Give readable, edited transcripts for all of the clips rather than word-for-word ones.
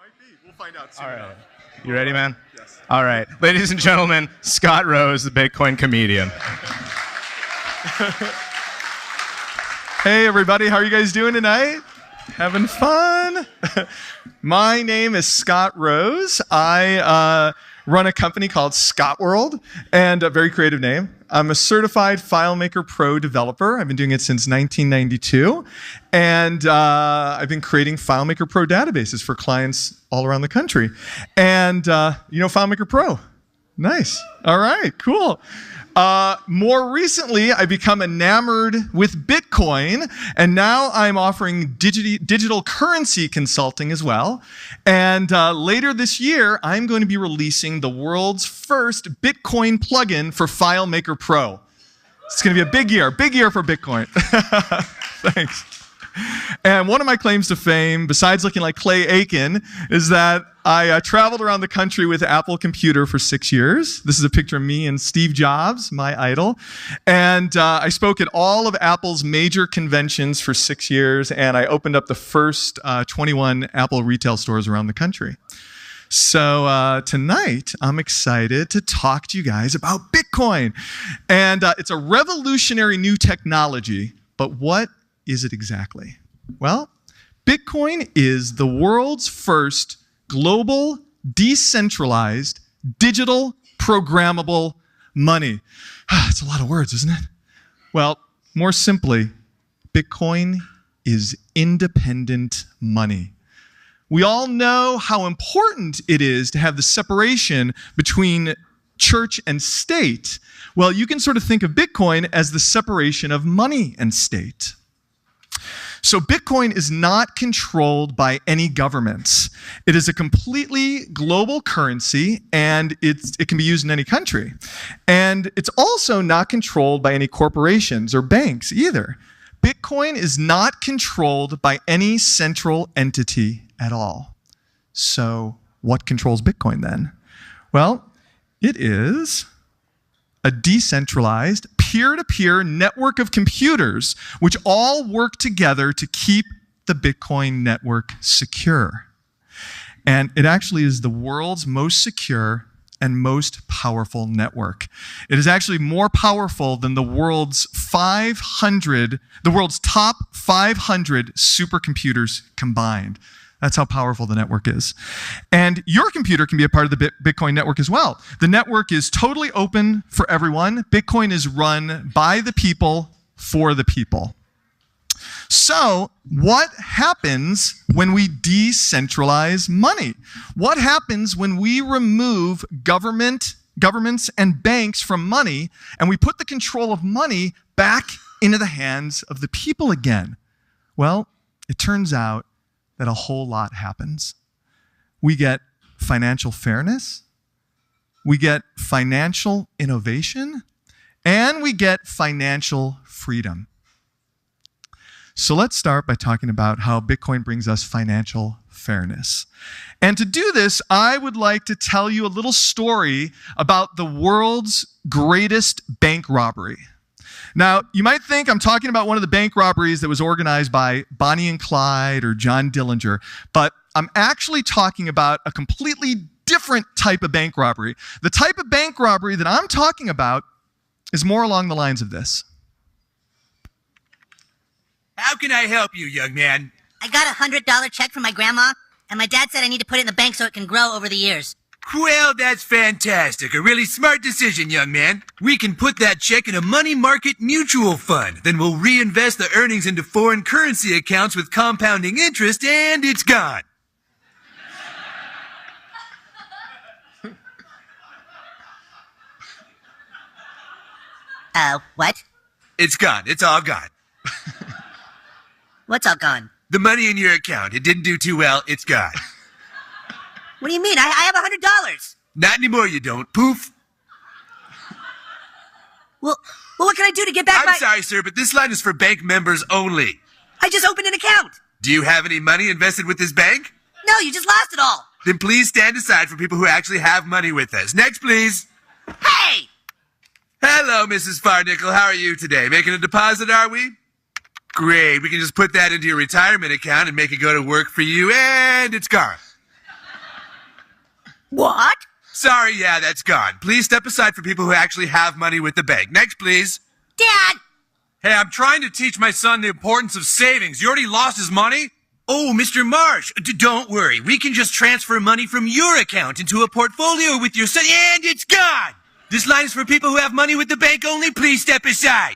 might be. We'll find out soon. All right. You ready, man? Yes. All right. Ladies and gentlemen, Scott Rose, the Bitcoin comedian. Hey, everybody. How are you guys doing tonight? Having fun? My name is Scott Rose. I run a company called Scott World, and a very creative name. I'm a certified FileMaker Pro developer. I've been doing it since 1992, and I've been creating FileMaker Pro databases for clients all around the country. And you know FileMaker Pro? Nice. All right, cool. More recently, I become enamored with Bitcoin, and now I'm offering digital currency consulting as well. And later this year, I'm going to be releasing the world's first Bitcoin plugin for FileMaker Pro. It's going to be a big year for Bitcoin. Thanks. And one of my claims to fame, besides looking like Clay Aiken, is that I traveled around the country with Apple Computer for 6 years. This is a picture of me and Steve Jobs, my idol. And I spoke at all of Apple's major conventions for 6 years, and I opened up the first 21 Apple retail stores around the country. So tonight, I'm excited to talk to you guys about Bitcoin. And it's a revolutionary new technology, but what is it exactly? Well, Bitcoin is the world's first global, decentralized, digital, programmable money. It's a lot of words, isn't it? Well, more simply, Bitcoin is independent money. We all know how important it is to have the separation between church and state. Well, you can sort of think of Bitcoin as the separation of money and state. So Bitcoin is not controlled by any governments. It is a completely global currency, and it can be used in any country. And it's also not controlled by any corporations or banks either. Bitcoin is not controlled by any central entity at all. So what controls Bitcoin then? Well, it is a decentralized, peer-to-peer network of computers which all work together to keep the Bitcoin network secure. And it actually is the world's most secure and most powerful network. It is actually more powerful than the world's top 500 supercomputers combined. That's how powerful the network is. And your computer can be a part of the Bitcoin network as well. The network is totally open for everyone. Bitcoin is run by the people for the people. So, what happens when we decentralize money? What happens when we remove governments and banks from money and we put the control of money back into the hands of the people again? Well, it turns out that a whole lot happens. We get financial fairness, we get financial innovation, and we get financial freedom. So let's start by talking about how Bitcoin brings us financial fairness. And to do this, I would like to tell you a little story about the world's greatest bank robbery. Now, you might think I'm talking about one of the bank robberies that was organized by Bonnie and Clyde or John Dillinger, but I'm actually talking about a completely different type of bank robbery. The type of bank robbery that I'm talking about is more along the lines of this. How can I help you, young man? I got a $100 check from my grandma, and my dad said I need to put it in the bank so it can grow over the years. Well, that's fantastic. A really smart decision, young man. We can put that check in a money market mutual fund. Then we'll reinvest the earnings into foreign currency accounts with compounding interest, and it's gone. What? It's gone. It's all gone. What's all gone? The money in your account. It didn't do too well. It's gone. What do you mean? I have $100. Not anymore, you don't. Poof. Well, what can I do to get back I'm sorry, sir, but this line is for bank members only. I just opened an account. Do you have any money invested with this bank? No, you just lost it all. Then please stand aside for people who actually have money with us. Next, please. Hey! Hello, Mrs. Farnickel. How are you today? Making a deposit, are we? Great. We can just put that into your retirement account and make it go to work for you, and it's gone. What? Sorry, yeah, that's gone. Please step aside for people who actually have money with the bank. Next, please. Dad! Hey, I'm trying to teach my son the importance of savings. You already lost his money? Oh, Mr. Marsh, don't worry. We can just transfer money from your account into a portfolio with your son, and it's gone! This line is for people who have money with the bank only. Please step aside.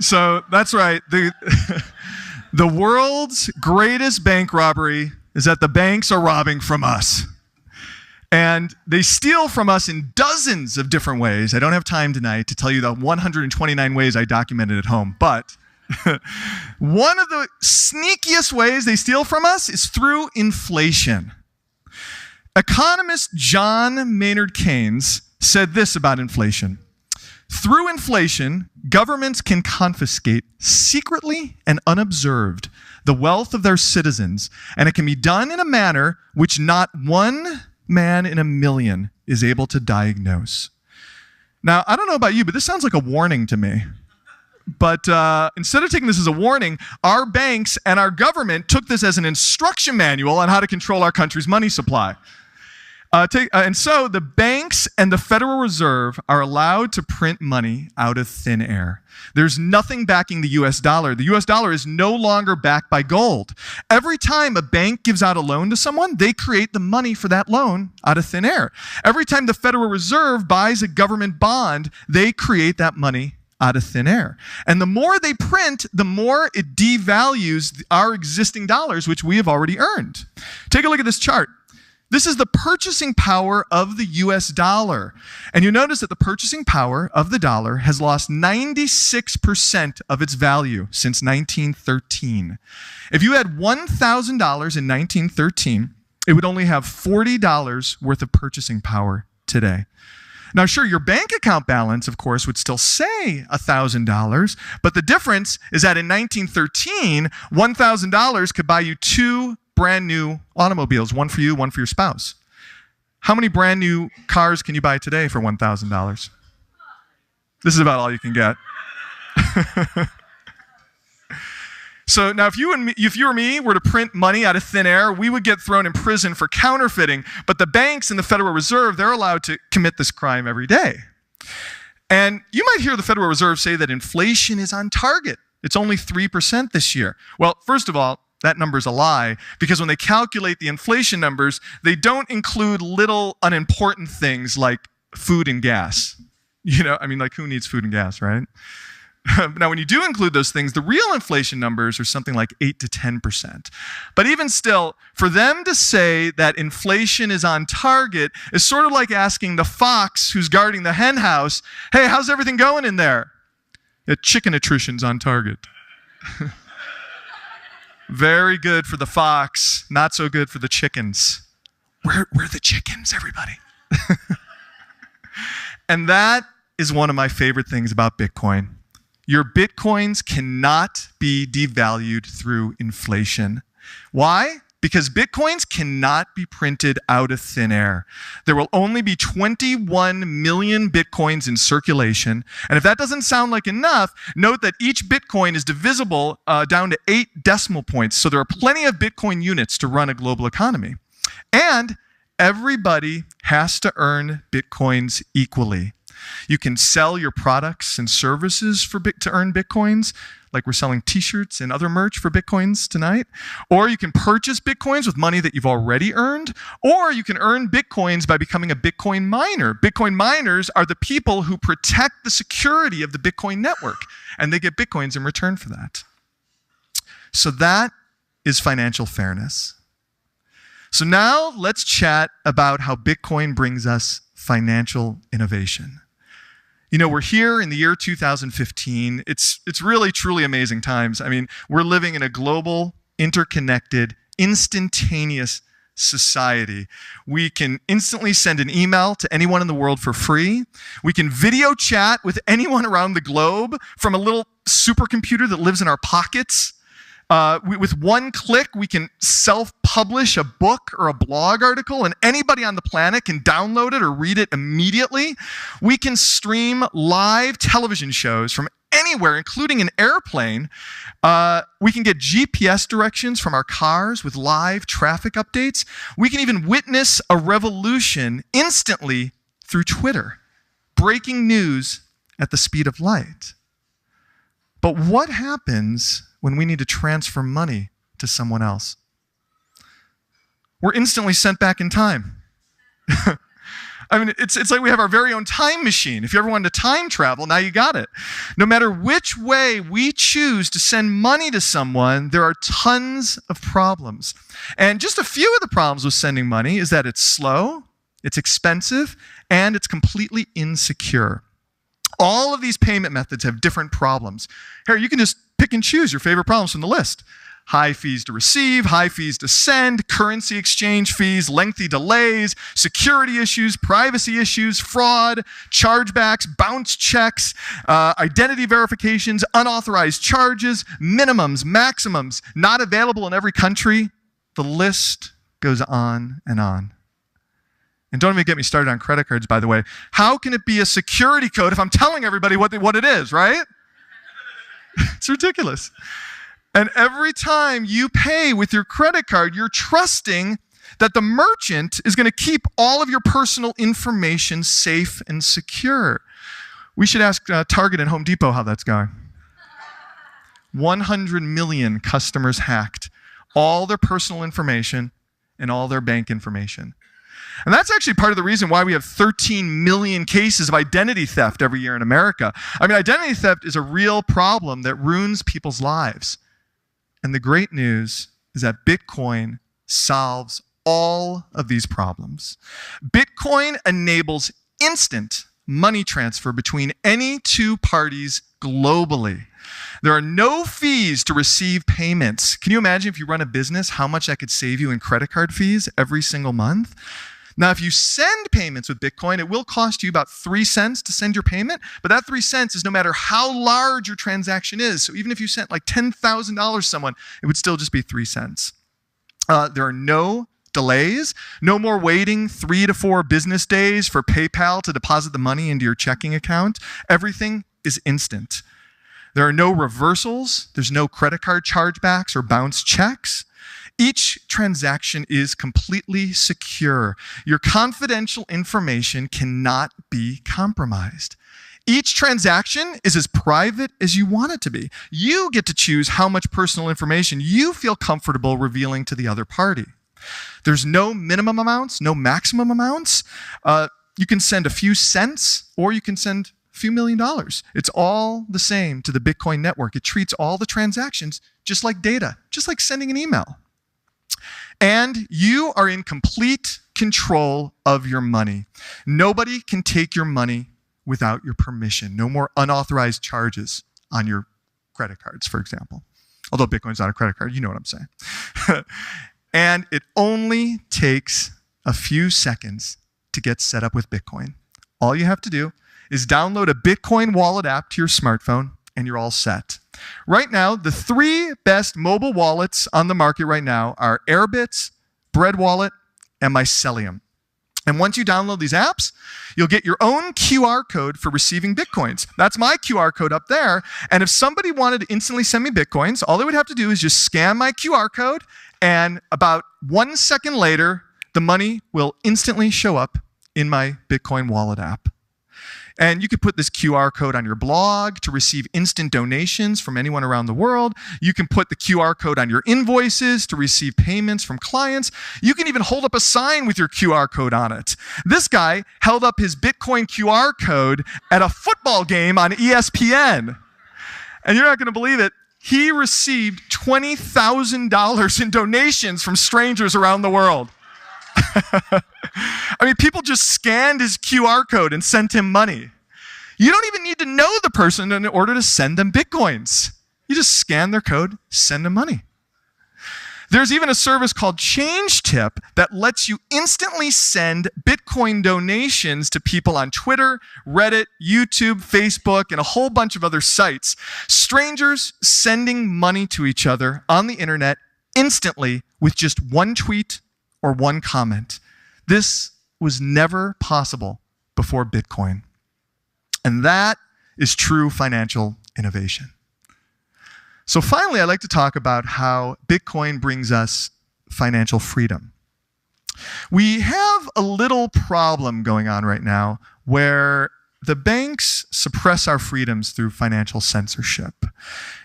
So that's right. The world's greatest bank robbery is that the banks are robbing from us. And they steal from us in dozens of different ways. I don't have time tonight to tell you the 129 ways I documented at home, but one of the sneakiest ways they steal from us is through inflation. Economist John Maynard Keynes said this about inflation. Through inflation, governments can confiscate secretly and unobserved the wealth of their citizens, and it can be done in a manner which not one man in a million is able to diagnose. Now, I don't know about you, but this sounds like a warning to me. But instead of taking this as a warning, our banks and our government took this as an instruction manual on how to control our country's money supply. And so the banks and the Federal Reserve are allowed to print money out of thin air. There's nothing backing the US dollar. The US dollar is no longer backed by gold. Every time a bank gives out a loan to someone, they create the money for that loan out of thin air. Every time the Federal Reserve buys a government bond, they create that money out of thin air. And the more they print, the more it devalues our existing dollars, which we have already earned. Take a look at this chart. This is the purchasing power of the US dollar. And you notice that the purchasing power of the dollar has lost 96% of its value since 1913. If you had $1,000 in 1913, it would only have $40 worth of purchasing power today. Now, sure, your bank account balance, of course, would still say $1,000, but the difference is that in 1913, $1,000 could buy you two brand new automobiles, one for you, one for your spouse. How many brand new cars can you buy today for $1,000? This is about all you can get. So now if you or me were to print money out of thin air, we would get thrown in prison for counterfeiting, but the banks and the Federal Reserve, they're allowed to commit this crime every day. And you might hear the Federal Reserve say that inflation is on target. It's only 3% this year. Well, first of all, that number's a lie, because when they calculate the inflation numbers, they don't include little unimportant things like food and gas. Like who needs food and gas, right? Now, when you do include those things, the real inflation numbers are something like 8 to 10%. But even still, for them to say that inflation is on target is sort of like asking the fox who's guarding the hen house, hey, how's everything going in there? Chicken attrition's on target. Very good for the fox, not so good for the chickens. We're the chickens, everybody. And that is one of my favorite things about Bitcoin. Your Bitcoins cannot be devalued through inflation. Why? Because Bitcoins cannot be printed out of thin air. There will only be 21 million Bitcoins in circulation. And if that doesn't sound like enough, note that each Bitcoin is divisible down to 8 decimal points. So there are plenty of Bitcoin units to run a global economy. And everybody has to earn Bitcoins equally. You can sell your products and services to earn Bitcoins, like we're selling t-shirts and other merch for Bitcoins tonight. Or you can purchase Bitcoins with money that you've already earned. Or you can earn Bitcoins by becoming a Bitcoin miner. Bitcoin miners are the people who protect the security of the Bitcoin network, and they get Bitcoins in return for that. So that is financial fairness. So now let's chat about how Bitcoin brings us financial innovation. We're here in the year 2015. It's really, truly amazing times. We're living in a global, interconnected, instantaneous society. We can instantly send an email to anyone in the world for free. We can video chat with anyone around the globe from a little supercomputer that lives in our pockets. With one click, we can self-publish a book or a blog article, and anybody on the planet can download it or read it immediately. We can stream live television shows from anywhere, including an airplane. We can get GPS directions from our cars with live traffic updates. We can even witness a revolution instantly through Twitter, breaking news at the speed of light. But what happens when we need to transfer money to someone else? We're instantly sent back in time. I mean, it's like we have our very own time machine. If you ever wanted to time travel, now you got it. No matter which way we choose to send money to someone, there are tons of problems. And just a few of the problems with sending money is that it's slow, it's expensive, and it's completely insecure. All of these payment methods have different problems. Here, you can just pick and choose your favorite problems from the list. High fees to receive, high fees to send, currency exchange fees, lengthy delays, security issues, privacy issues, fraud, chargebacks, bounce checks, identity verifications, unauthorized charges, minimums, maximums, not available in every country. The list goes on and on. And don't even get me started on credit cards, by the way. How can it be a security code if I'm telling everybody what it is, right? It's ridiculous. And every time you pay with your credit card, you're trusting that the merchant is going to keep all of your personal information safe and secure. We should ask Target and Home Depot how that's going. 100 million customers hacked, all their personal information and all their bank information. And that's actually part of the reason why we have 13 million cases of identity theft every year in America. I mean, identity theft is a real problem that ruins people's lives. And the great news is that Bitcoin solves all of these problems. Bitcoin enables instant money transfer between any two parties globally. There are no fees to receive payments. Can you imagine if you run a business, how much that could save you in credit card fees every single month? Now, if you send payments with Bitcoin, it will cost you about 3 cents to send your payment, but that 3 cents is no matter how large your transaction is. So even if you sent like $10,000 to someone, it would still just be 3 cents. There are no delays, no more waiting 3 to 4 business days for PayPal to deposit the money into your checking account. Everything is instant. There are no reversals. There's no credit card chargebacks or bounce checks. Each transaction is completely secure. Your confidential information cannot be compromised. Each transaction is as private as you want it to be. You get to choose how much personal information you feel comfortable revealing to the other party. There's no minimum amounts, no maximum amounts. You can send a few cents or you can send a few $1 million. It's all the same to the Bitcoin network. It treats all the transactions just like data, just like sending an email. And you are in complete control of your money. Nobody can take your money without your permission. No more unauthorized charges on your credit cards, for example. Although Bitcoin's not a credit card, you know what I'm saying. And it only takes a few seconds to get set up with Bitcoin. All you have to do is download a Bitcoin wallet app to your smartphone, and you're all set. Right now, the 3 best mobile wallets on the market right now are Airbitz, Bread Wallet, and Mycelium. And once you download these apps, you'll get your own QR code for receiving Bitcoins. That's my QR code up there. And if somebody wanted to instantly send me Bitcoins, all they would have to do is just scan my QR code, and about 1 second later, the money will instantly show up in my Bitcoin wallet app. And you could put this QR code on your blog to receive instant donations from anyone around the world. You can put the QR code on your invoices to receive payments from clients. You can even hold up a sign with your QR code on it. This guy held up his Bitcoin QR code at a football game on ESPN. And you're not going to believe it. He received $20,000 in donations from strangers around the world. I mean, people just scanned his QR code and sent him money. You don't even need to know the person in order to send them Bitcoins. You just scan their code, send them money. There's even a service called ChangeTip that lets you instantly send Bitcoin donations to people on Twitter, Reddit, YouTube, Facebook, and a whole bunch of other sites. Strangers sending money to each other on the internet instantly with just one tweet or one comment. This was never possible before Bitcoin. And that is true financial innovation. So finally, I'd like to talk about how Bitcoin brings us financial freedom. We have a little problem going on right now where the banks suppress our freedoms through financial censorship.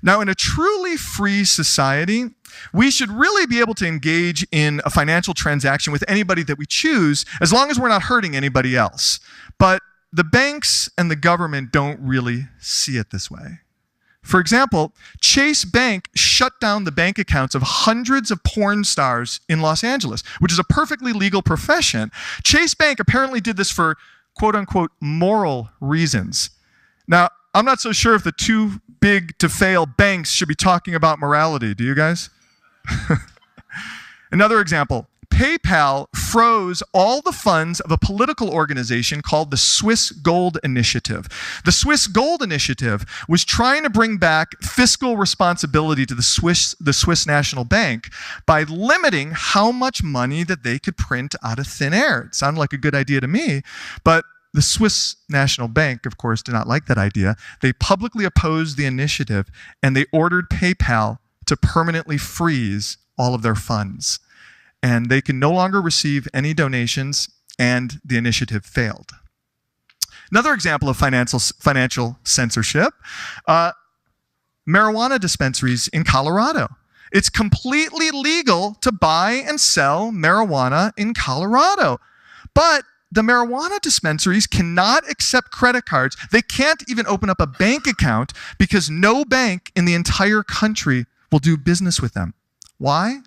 Now, in a truly free society, we should really be able to engage in a financial transaction with anybody that we choose, as long as we're not hurting anybody else. But the banks and the government don't really see it this way. For example, Chase Bank shut down the bank accounts of hundreds of porn stars in Los Angeles, which is a perfectly legal profession. Chase Bank apparently did this for quote-unquote moral reasons. Now, I'm not so sure if the too big to fail banks should be talking about morality. Do you guys? Another example, PayPal froze all the funds of a political organization called the Swiss Gold Initiative. The Swiss Gold Initiative was trying to bring back fiscal responsibility to the Swiss National Bank by limiting how much money that they could print out of thin air. It sounded like a good idea to me, but the Swiss National Bank, of course, did not like that idea. They publicly opposed the initiative, and they ordered PayPal to permanently freeze all of their funds. And they can no longer receive any donations, and the initiative failed. Another example of financial censorship, marijuana dispensaries in Colorado. It's completely legal to buy and sell marijuana in Colorado. But the marijuana dispensaries cannot accept credit cards. They can't even open up a bank account because no bank in the entire country will do business with them. Why?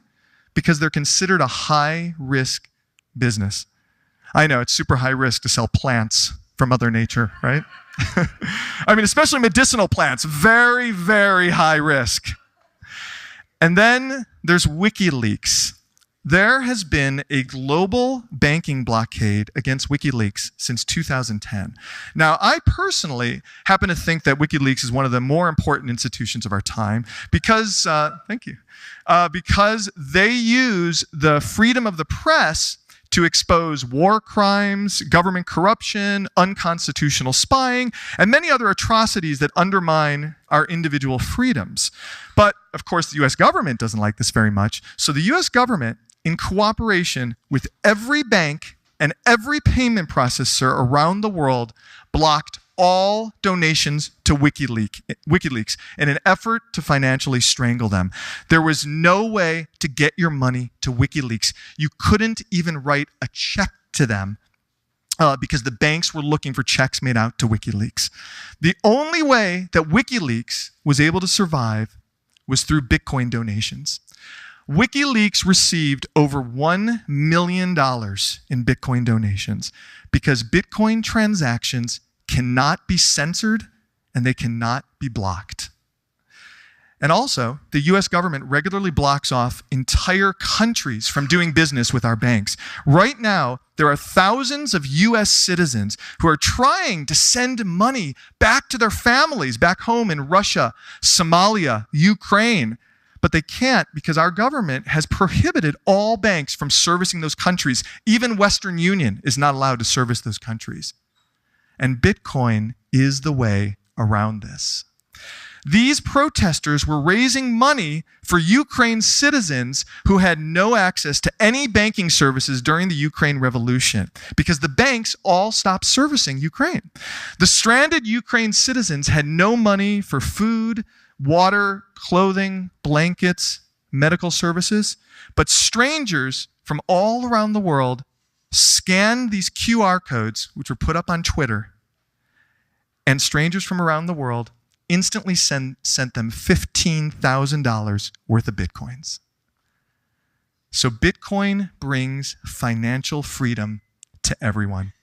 Because they're considered a high-risk business. I know, it's super high risk to sell plants from Mother Nature, right? I mean, especially medicinal plants, very, very high risk. And then there's WikiLeaks. There has been a global banking blockade against WikiLeaks since 2010. Now, I personally happen to think that WikiLeaks is one of the more important institutions of our time because, because they use the freedom of the press to expose war crimes, government corruption, unconstitutional spying, and many other atrocities that undermine our individual freedoms. But, of course, the US government doesn't like this very much. So the US government, in cooperation with every bank and every payment processor around the world, blocked all donations to WikiLeaks in an effort to financially strangle them. There was no way to get your money to WikiLeaks. You couldn't even write a check to them because the banks were looking for checks made out to WikiLeaks. The only way that WikiLeaks was able to survive was through Bitcoin donations. WikiLeaks received over $1 million in Bitcoin donations because Bitcoin transactions cannot be censored and they cannot be blocked. And also, the US government regularly blocks off entire countries from doing business with our banks. Right now, there are thousands of US citizens who are trying to send money back to their families back home in Russia, Somalia, Ukraine. But they can't because our government has prohibited all banks from servicing those countries. Even Western Union is not allowed to service those countries. And Bitcoin is the way around this. These protesters were raising money for Ukraine citizens who had no access to any banking services during the Ukraine Revolution because the banks all stopped servicing Ukraine. The stranded Ukraine citizens had no money for food, water, clothing, blankets, medical services, but strangers from all around the world scanned these QR codes, which were put up on Twitter, and strangers from around the world instantly sent them $15,000 worth of Bitcoins. So Bitcoin brings financial freedom to everyone.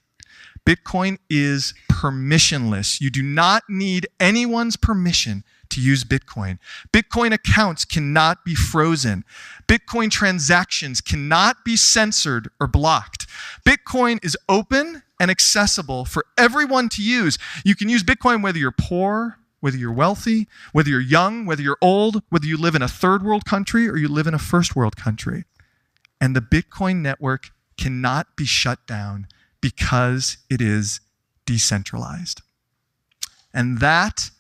Bitcoin is permissionless. You do not need anyone's permission to use Bitcoin. Bitcoin accounts cannot be frozen. Bitcoin transactions cannot be censored or blocked. Bitcoin is open and accessible for everyone to use. You can use Bitcoin whether you're poor, whether you're wealthy, whether you're young, whether you're old, whether you live in a third world country or you live in a first world country. And the Bitcoin network cannot be shut down because it is decentralized. And that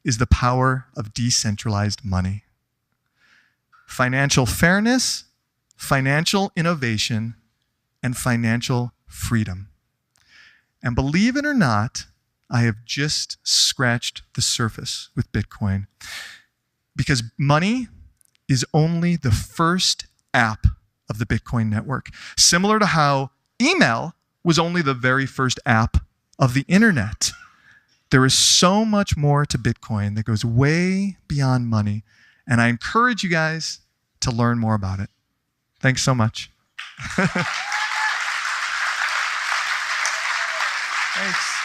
is the power of decentralized money. Financial fairness, financial innovation, and financial freedom. And believe it or not, I have just scratched the surface with Bitcoin, because money is only the first app of the Bitcoin network. Similar to how email was only the very first app of the internet. There is so much more to Bitcoin that goes way beyond money, and I encourage you guys to learn more about it. Thanks so much. Thanks.